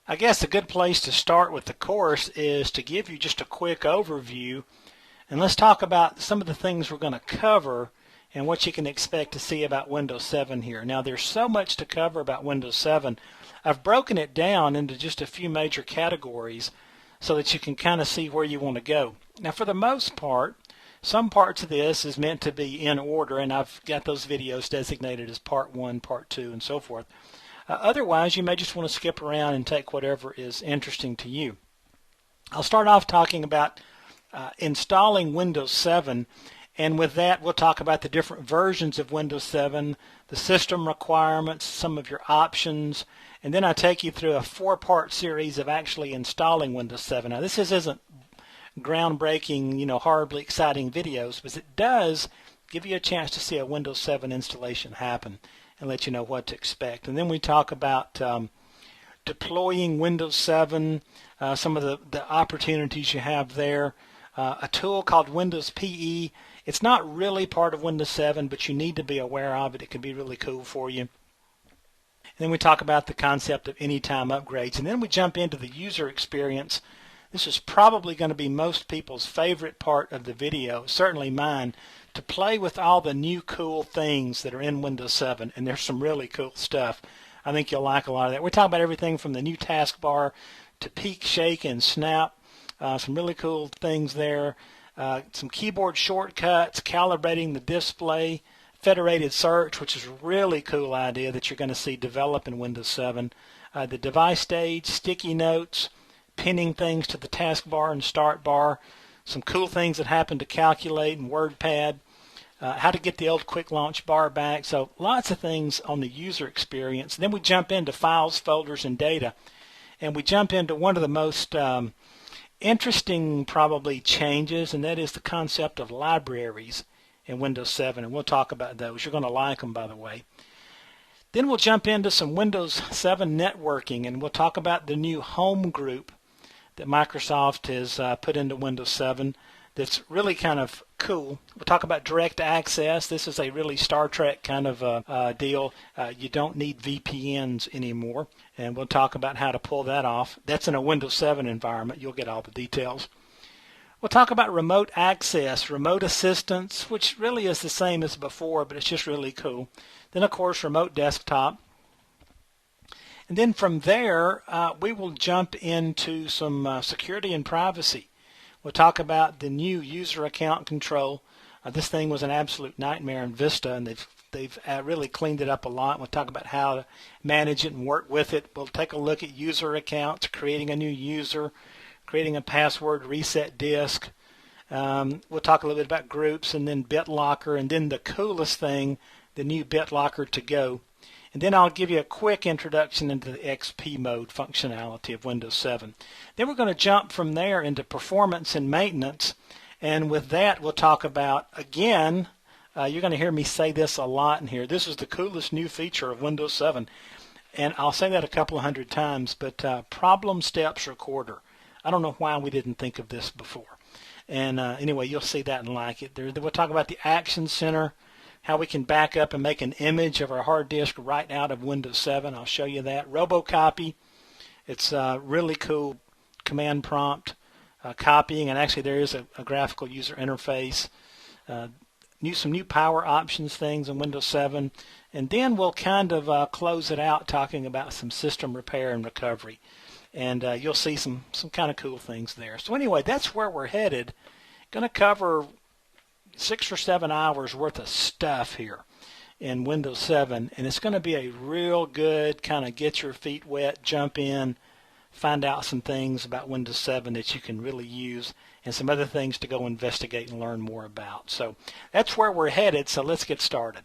I guess a good place to start with the course is to give you just a quick overview, and let's talk about some of the things we're going to cover and what you can expect to see about Windows 7 here. Now there's so much to cover about Windows 7. I've broken it down into just a few major categories so that you can kind of see where you want to go. Now for the most part, some parts of this is meant to be in order, and I've got those videos designated as Part 1, Part 2, and so forth. Otherwise, you may just want to skip around and take whatever is interesting to you. I'll start off talking about installing Windows 7, and with that we'll talk about the different versions of Windows 7, the system requirements, some of your options, and then I take you through a 4-part series of actually installing Windows 7. Now this isn't groundbreaking, horribly exciting videos, but it does give you a chance to see a Windows 7 installation happen and let you know what to expect. And then we talk about deploying Windows 7, some of the opportunities you have there, a tool called Windows PE. It's not really part of Windows 7, but you need to be aware of it. It can be really cool for you. And then we talk about the concept of anytime upgrades, and then we jump into the user experience. This is probably going to be most people's favorite part of the video, certainly mine, to play with all the new cool things that are in Windows 7, and there's some really cool stuff. I think you'll like a lot of that. We're talking about everything from the new taskbar to peek, shake, and snap. Some really cool things there. Some keyboard shortcuts, calibrating the display, federated search, which is a really cool idea that you're going to see develop in Windows 7. The device stage, sticky notes, pinning things to the taskbar and start bar, some cool things that happen to Calculate and WordPad, how to get the old quick launch bar back. So lots of things on the user experience. Then we jump into files, folders, and data, and we jump into one of the most interesting probably changes, and that is the concept of libraries in Windows 7, and we'll talk about those. You're going to like them, by the way. Then we'll jump into some Windows 7 networking, and we'll talk about the new home group that Microsoft has put into Windows 7 that's really kind of cool. We'll talk about direct access. This is a really Star Trek kind of deal. You don't need VPNs anymore, and we'll talk about how to pull that off. That's in a Windows 7 environment. You'll get all the details. We'll talk about remote access, remote assistance, which really is the same as before, but it's just really cool. Then, of course, remote desktop. And then from there, we will jump into some security and privacy. We'll talk about the new user account control. This thing was an absolute nightmare in Vista, and they've really cleaned it up a lot. We'll talk about how to manage it and work with it. We'll take a look at user accounts, creating a new user, creating a password reset disk. We'll talk a little bit about groups, and then BitLocker, and then the coolest thing, the new BitLocker to go. And then I'll give you a quick introduction into the XP mode functionality of Windows 7. Then we're going to jump from there into performance and maintenance. And with that, we'll talk about, again, you're going to hear me say this a lot in here. This is the coolest new feature of Windows 7. And I'll say that a couple of hundred times, but problem steps recorder. I don't know why we didn't think of this before. And anyway, you'll see that and like it. We'll talk about the Action Center, how we can back up and make an image of our hard disk right out of Windows 7. I'll show you that. RoboCopy. It's really cool command prompt copying, and actually there is a graphical user interface. Some new power options things in Windows 7. And then we'll kind of close it out talking about some system repair and recovery. And you'll see some kind of cool things there. So anyway, that's where we're headed. Going to cover 6 or 7 hours worth of stuff here in Windows 7, and it's going to be a real good kind of get your feet wet, jump in, find out some things about Windows 7 that you can really use, and some other things to go investigate and learn more about. So that's where we're headed, so let's get started.